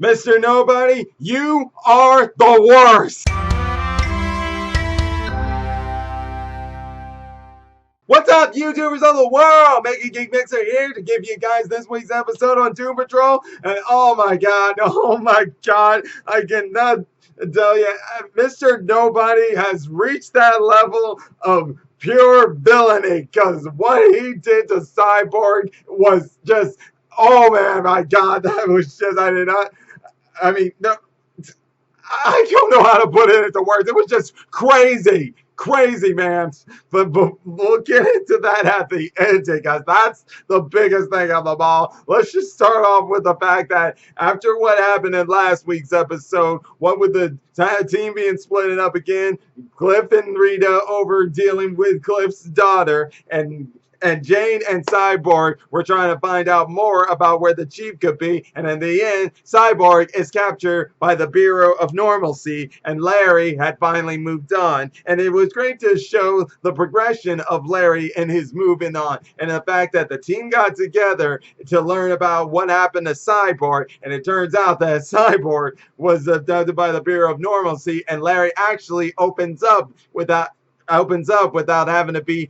Mr. Nobody, you are the worst! What's up, YouTubers of the world? Making Geek Mixer here to give you guys this week's episode on Doom Patrol. And oh my god, I cannot tell you, Mr. Nobody has reached that level of pure villainy, because what he did to Cyborg was just, oh man, my god, that was just, I mean, no, I don't know how to put it into words. It was just crazy. Crazy, man. But we'll get into that at the end, guys. That's the biggest thing of them all. Let's just start off with the fact that after what happened in last week's episode, what with the team being split up again, Cliff and Rita over dealing with Cliff's daughter, and Jane and Cyborg were trying to find out more about where the chief could be. And in the end, Cyborg is captured by the Bureau of Normalcy, and Larry had finally moved on. And it was great to show the progression of Larry and his moving on, and the fact that the team got together to learn about what happened to Cyborg. And it turns out that Cyborg was abducted by the Bureau of Normalcy, and Larry actually opens up without having to be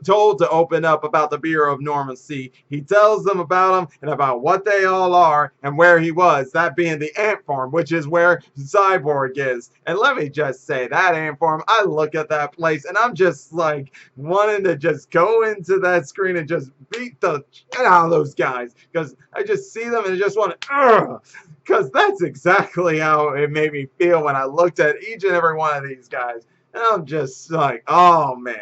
told to open up about the Bureau of Normalcy. He tells them about them and about what they all are and where he was, that being the ant farm, which is where Cyborg is. And let me just say, that ant farm, I look at that place and I'm just like wanting to just go into that screen and just beat the shit out of those guys, because I just see them and I just want to, because that's exactly how it made me feel when I looked at each and every one of these guys. And I'm just like, oh man.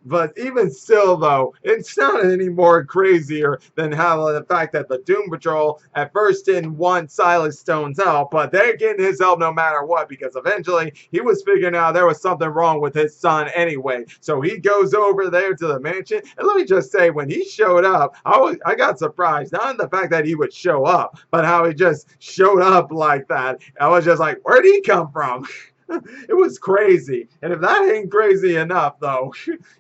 But even still, though, it's not any more crazier than how the fact that the Doom Patrol at first didn't want Silas Stone's help, but they're getting his help no matter what, because eventually he was figuring out there was something wrong with his son anyway. So he goes over there to the mansion, and let me just say, when he showed up, I got surprised, not in the fact that he would show up, but how he just showed up like that. I was just like, where'd he come from? It was crazy. And if that ain't crazy enough, though,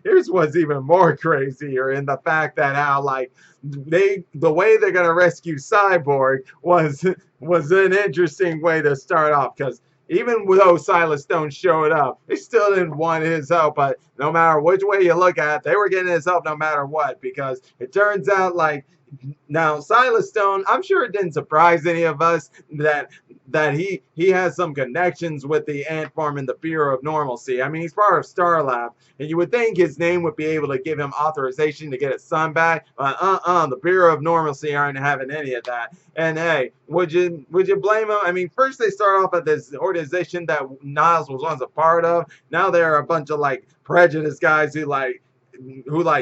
here's what's even more crazier, in the fact that how, like, the way they're gonna rescue Cyborg was an interesting way to start off, because even though Silas Stone showed up, they still didn't want his help. But no matter which way you look at it, they were getting his help no matter what, because it turns out, like, now Silas Stone, I'm sure it didn't surprise any of us that he has some connections with the ant farm and the Bureau of Normalcy. I mean, he's part of Star Lab, and you would think his name would be able to give him authorization to get his son back. But the Bureau of Normalcy aren't having any of that. And hey, would you blame him? I mean, first they start off at this organization that Niles was once a part of. Now they're a bunch of like prejudiced guys who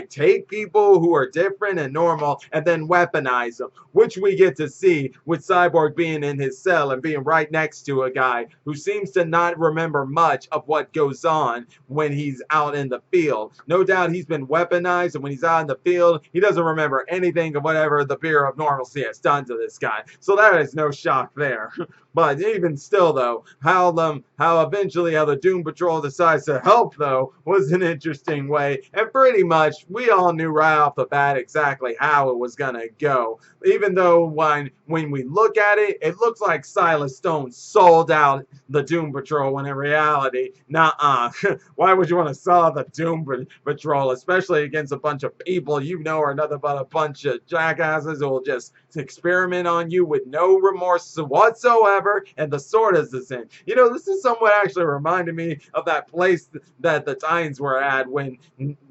take people who are different and normal and then weaponize them, which we get to see with Cyborg being in his cell and being right next to a guy who seems to not remember much of what goes on when he's out in the field. No doubt he's been weaponized, and when he's out in the field, he doesn't remember anything of whatever the Bureau of Normalcy has done to this guy. So that is no shock there. But even still, though, how eventually the Doom Patrol decides to help, though, was an interesting way. And pretty much, we all knew right off the bat exactly how it was gonna go. Even though when we look at it, it looks like Silas Stone sold out the Doom Patrol, when in reality, nuh-uh. Why would you want to sell out the Doom Patrol, especially against a bunch of people you know are nothing but a bunch of jackasses who will just experiment on you with no remorse whatsoever, and the sword is the same. You know, this is somewhat actually reminded me of that place that the Titans were at when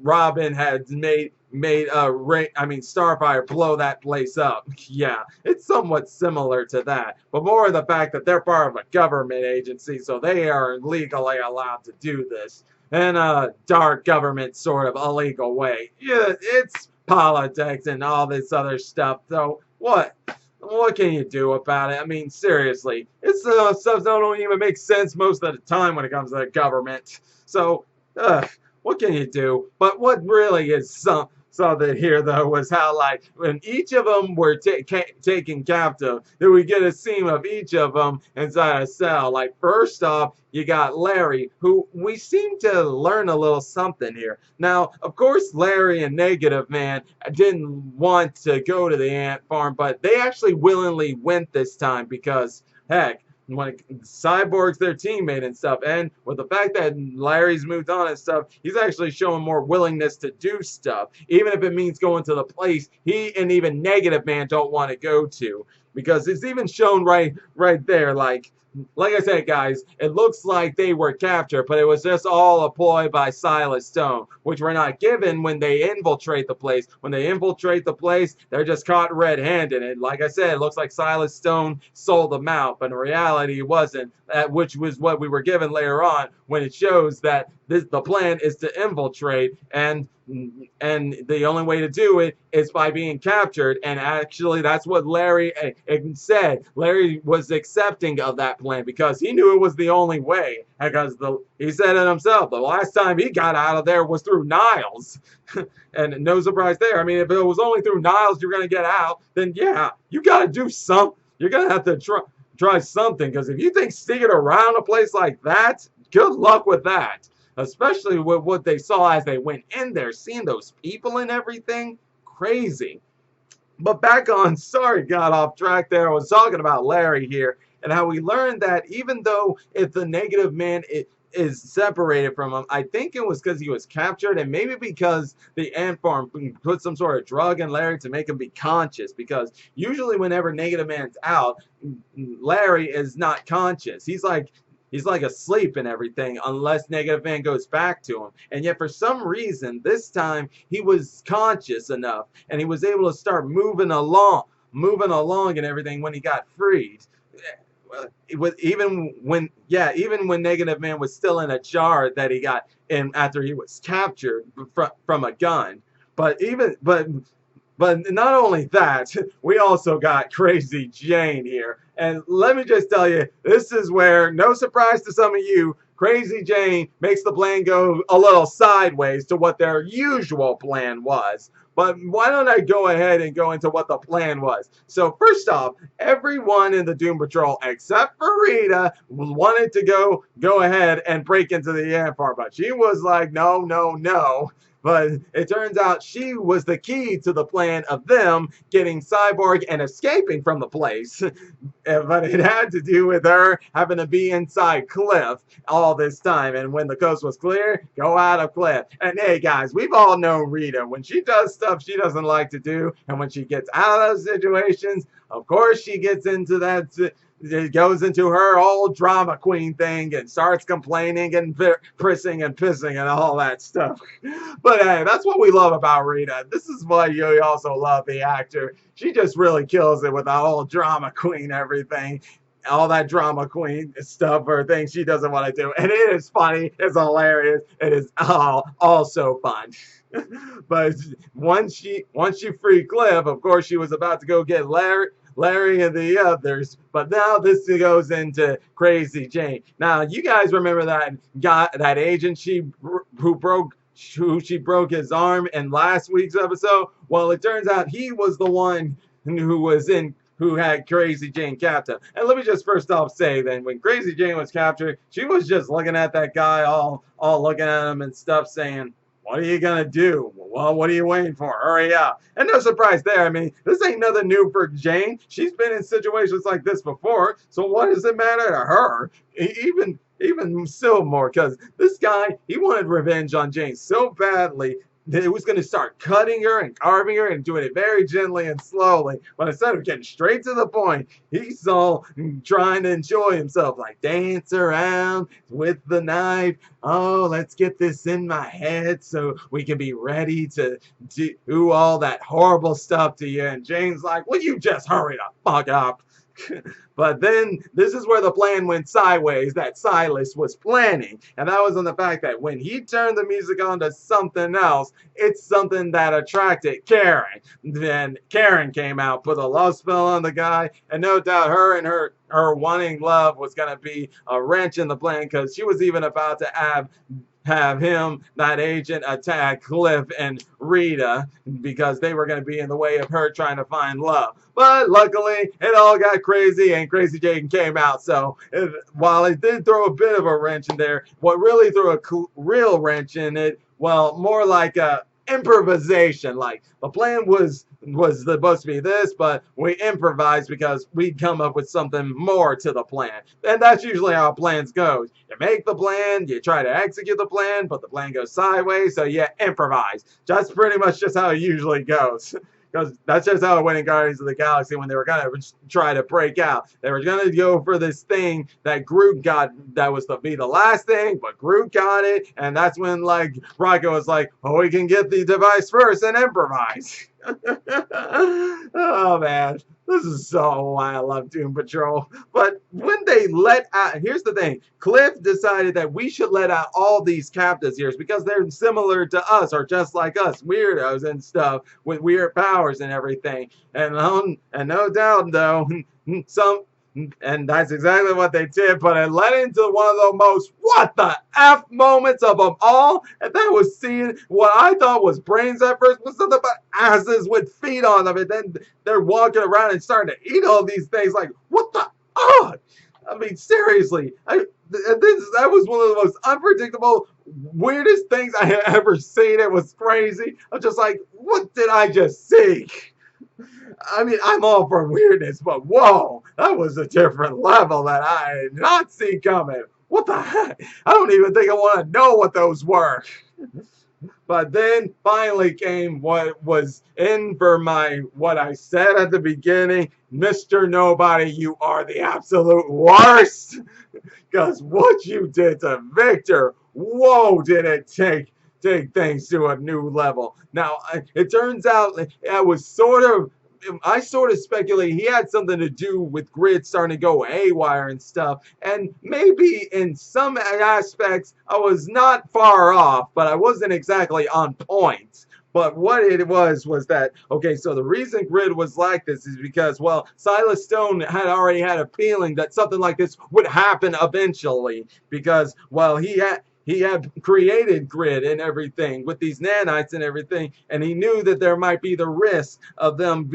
Robin had made Starfire blow that place up. Yeah, it's somewhat similar to that, but more of the fact that they're part of a government agency, so they are legally allowed to do this in a dark government sort of illegal way. Yeah, it's politics and all this other stuff. So what can you do about it? I mean, seriously, it's stuff that don't even make sense most of the time when it comes to the government. So, what can you do? But what really is something here though was how like when each of them were taken captive, then we get a scene of each of them inside a cell. Like first off, you got Larry, who we seem to learn a little something here. Now, of course, Larry and Negative Man didn't want to go to the ant farm, but they actually willingly went this time because, heck, when Cyborg's their teammate and stuff, and with the fact that Larry's moved on and stuff, he's actually showing more willingness to do stuff, even if it means going to the place he and even Negative Man don't want to go to, because it's even shown right there, like I said, guys, it looks like they were captured, but it was just all a ploy by Silas Stone, which we're not given when they infiltrate the place. When they infiltrate the place, they're just caught red-handed. And like I said, it looks like Silas Stone sold them out, but in reality, it wasn't, which was what we were given later on when it shows that the plan is to infiltrate, and the only way to do it is by being captured. And actually, that's what Larry said. Larry was accepting of that plan because he knew it was the only way. Because he said it himself. The last time he got out of there was through Niles. And no surprise there. I mean, if it was only through Niles you're going to get out, then yeah, you got to do something. You're going to have to try something. Because if you think sticking around a place like that, good luck with that. Especially with what they saw as they went in there, seeing those people and everything. Crazy. But back on, sorry, got off track there. I was talking about Larry here and how we learned that even though if the Negative Man is separated from him, I think it was because he was captured, and maybe because the ant farm put some sort of drug in Larry to make him be conscious, because usually whenever Negative Man's out, Larry is not conscious. He's like asleep and everything unless Negative Man goes back to him. And yet for some reason this time he was conscious enough and he was able to start moving along and everything when he got freed. It was even when Negative Man was still in a jar that he got in after he was captured from a gun. But not only that, we also got Crazy Jane here. And let me just tell you, this is where, no surprise to some of you, Crazy Jane makes the plan go a little sideways to what their usual plan was. But why don't I go ahead and go into what the plan was? So first off, everyone in the Doom Patrol except for Rita wanted to go ahead and break into the ant farm, but she was like, no, no, no. But it turns out she was the key to the plan of them getting Cyborg and escaping from the place. But it had to do with her having to be inside Cliff all this time. And when the coast was clear, go out of Cliff. And hey, guys, we've all known Rita. When she does stuff she doesn't like to do, and when she gets out of those situations, of course she gets into that. It goes into her old drama queen thing and starts complaining and prissing and pissing and all that stuff. But hey, that's what we love about Rita. This is why you also love the actor. She just really kills it with that whole drama queen everything. All that drama queen stuff or things she doesn't want to do. And it is funny. It's hilarious. It is also fun. But once she freed Cliff, of course she was about to go get Larry and the others, but now this goes into Crazy Jane. Now you guys remember that agent who she broke his arm in last week's episode? Well, it turns out he was the one who had Crazy Jane captive. And let me just first off say then, when Crazy Jane was captured, she was just looking at that guy, all looking at him and stuff, saying, what are you going to do? Well, what are you waiting for? Hurry up. And no surprise there. I mean, this ain't nothing new for Jane. She's been in situations like this before. So what does it matter to her? Even still more, because this guy, he wanted revenge on Jane so badly that he was going to start cutting her and carving her and doing it very gently and slowly. But instead of getting straight to the point, he's all trying to enjoy himself, like dance around with the knife. Oh, let's get this in my head so we can be ready to do all that horrible stuff to you. And Jane's like, will you just hurry the fuck up? But then this is where the plan went sideways that Silas was planning. And that was on the fact that when he turned the music on to something else, it's something that attracted Karen. Then Karen came out, put a love spell on the guy, and no doubt her and her wanting love was going to be a wrench in the plan, because she was even about to have have him, that agent, attack Cliff and Rita because they were going to be in the way of her trying to find love. But luckily, it all got crazy and Crazy Jane came out. So while it did throw a bit of a wrench in there, what really threw a real wrench in it, well, more like a improvisation. Like the plan was supposed to be this, but we improvised because we come up with something more to the plan. And that's usually how plans goes. You make the plan, you try to execute the plan, but the plan goes sideways, so you improvise. That's pretty much just how it usually goes. Because that's just how it went in Guardians of the Galaxy when they were going to try to break out. They were going to go for this thing that Groot got that was to be the last thing, but Groot got it. And that's when, like, Rocket was like, oh, we can get the device first and improvise. Oh, man. This is so why I love Doom Patrol. But when they let out, here's the thing. Cliff decided that we should let out all these captives here because they're similar to us or just like us, weirdos and stuff with weird powers and everything. And no doubt, though, and that's exactly what they did, but it led into one of the most what the F moments of them all, and that was seeing what I thought was brains at first was something about asses with feet on them, and then they're walking around and starting to eat all these things like, what the fuck? I mean, seriously, that was one of the most unpredictable, weirdest things I had ever seen. It was crazy. I'm just like, what did I just see? I mean, I'm all for weirdness, but whoa, that was a different level that I did not see coming. What the heck? I don't even think I want to know what those were. But then finally came what was in for what I said at the beginning. Mr. Nobody, you are the absolute worst. Because what you did to Victor, whoa, did it take things to a new level. Now, it turns out I sort of speculate he had something to do with Grid starting to go haywire and stuff. And maybe in some aspects, I was not far off, but I wasn't exactly on point. But what it was that, okay, so the reason Grid was like this is because, well, Silas Stone had already had a feeling that something like this would happen eventually. Because, well, he had created Grid and everything with these nanites and everything, and he knew that there might be the risk of them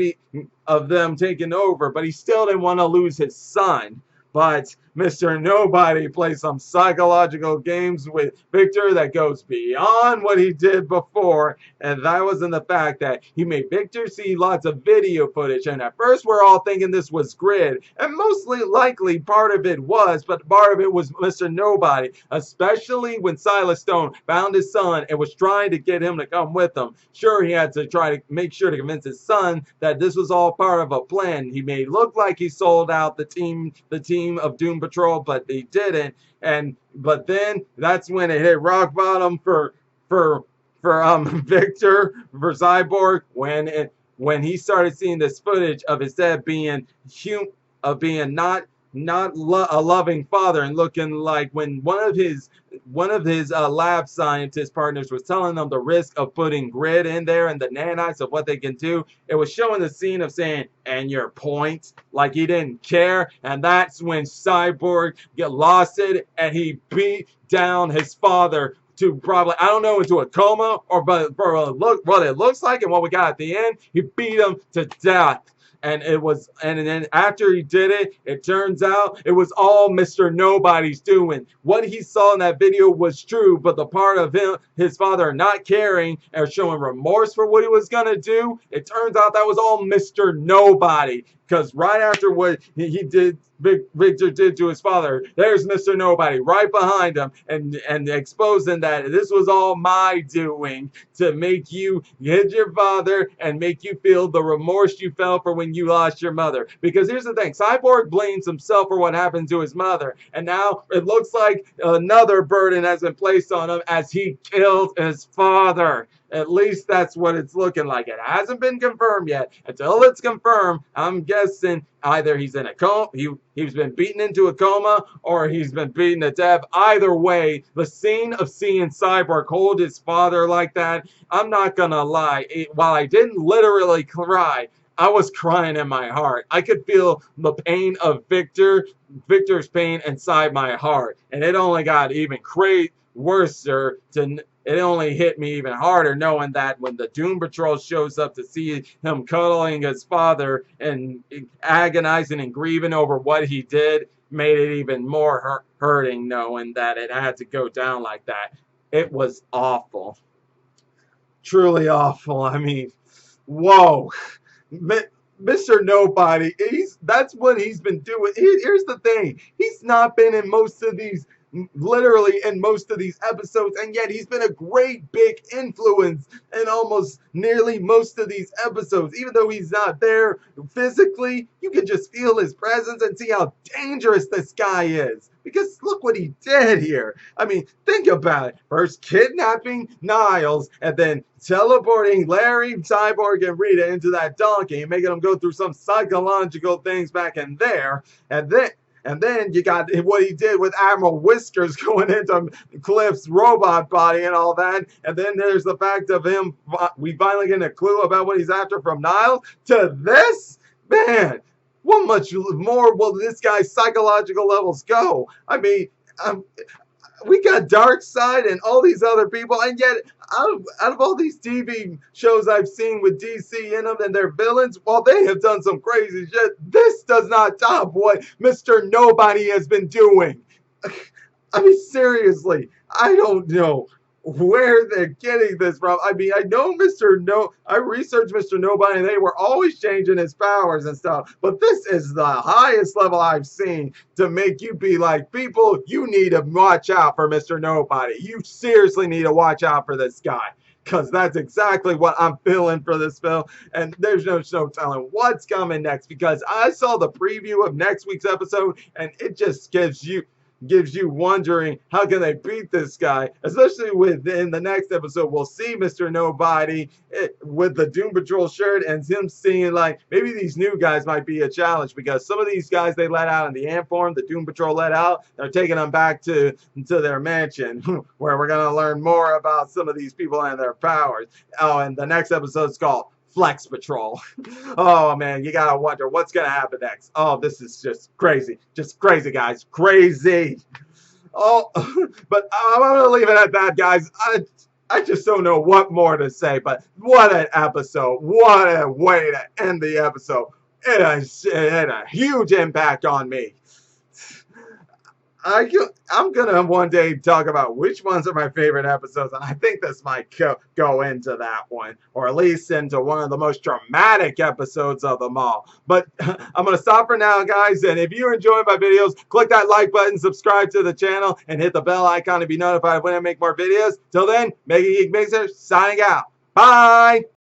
taking over, but he still didn't want to lose his son. But Mr. Nobody plays some psychological games with Victor that goes beyond what he did before, and that was in the fact that he made Victor see lots of video footage, and at first we're all thinking this was Grid, and mostly likely part of it was, but part of it was Mr. Nobody, especially when Silas Stone found his son and was trying to get him to come with him. Sure, he had to try to make sure to convince his son that this was all part of a plan. He made it look like he sold out the team of Doom Patrol, but they didn't. But then that's when it hit rock bottom for Victor, for Cyborg, when he started seeing this footage of his dad being not a loving father and looking like when one of his lab scientist partners was telling them the risk of putting Grid in there and the nanites of what they can do. It was showing the scene of saying, and your point, like he didn't care. And that's when Cyborg lost it and he beat down his father to probably, I don't know, into a coma, or but what it looks like and what we got at the end, he beat him to death. And then after he did it, it turns out it was all Mr. Nobody's doing. What he saw in that video was true, but the part of his father not caring or showing remorse for what he was gonna do, it turns out that was all Mr. Nobody. Because right after what he did, Victor did to his father, there's Mr. Nobody right behind him and exposing that this was all my doing to make you hit your father and make you feel the remorse you felt for when you lost your mother. Because here's the thing, Cyborg blames himself for what happened to his mother, and now it looks like another burden has been placed on him as he killed his father. At least that's what it's looking like. It hasn't been confirmed yet. Until it's confirmed, I'm guessing either he's in a coma, he's been beaten into a coma, or he's been beaten to death. Either way, the scene of seeing Cyborg hold his father like that, I'm not gonna lie, while I didn't literally cry, I was crying in my heart. I could feel the pain of Victor's pain inside my heart. And it only got even worser it only hit me even harder knowing that when the Doom Patrol shows up to see him cuddling his father and agonizing and grieving over what he did made it even more hurting knowing that it had to go down like that. It was awful. Truly awful. I mean, whoa. Mr. Nobody, that's what he's been doing. Here's the thing. He's not been in most of these, literally in most of these episodes, and yet he's been a great big influence in almost nearly most of these episodes. Even though he's not there physically, you can just feel his presence and see how dangerous this guy is. Because look what he did here. I mean, think about it. First kidnapping Niles, and then teleporting Larry, Cyborg, and Rita into that donkey and making them go through some psychological things back in there. And then you got what he did with Admiral Whiskers going into Cliff's robot body and all that. And then there's the fact of him, we finally get a clue about what he's after from Niles. To this, man, how much more will this guy's psychological levels go? I mean, we got Darkseid and all these other people, and yet out of all these TV shows I've seen with DC in them and their villains, while they have done some crazy shit, this does not top what Mr. Nobody has been doing. I mean, seriously, I don't know where they're getting this from. I mean, I know I researched Mr. Nobody, and they were always changing his powers and stuff, but this is the highest level I've seen to make you be like, people, you need to watch out for Mr. Nobody. You seriously need to watch out for this guy, because that's exactly what I'm feeling for this film, and there's no telling what's coming next, because I saw the preview of next week's episode, and it just gives you wondering how can they beat this guy, especially within the next episode we'll see Mr. Nobody with the Doom Patrol shirt and him seeing like maybe these new guys might be a challenge, because some of these guys they let out in the ant form, the Doom Patrol let out, they're taking them back to their mansion where we're going to learn more about some of these people and their powers. Oh, and the next episode is called Flex Patrol. Oh man, you gotta wonder what's gonna happen next. Oh, this is just crazy guys, crazy. Oh, but I'm gonna leave it at that, guys. I just don't know what more to say, but what an episode, what a way to end the episode. It had a huge impact on me. I'm gonna one day talk about which ones are my favorite episodes, and I think this might go into that one, or at least into one of the most dramatic episodes of them all. But I'm gonna stop for now, guys, and if you enjoy my videos, click that like button, subscribe to the channel, and hit the bell icon to be notified when I make more videos. Till then, Mega Geek Mixer signing out. Bye!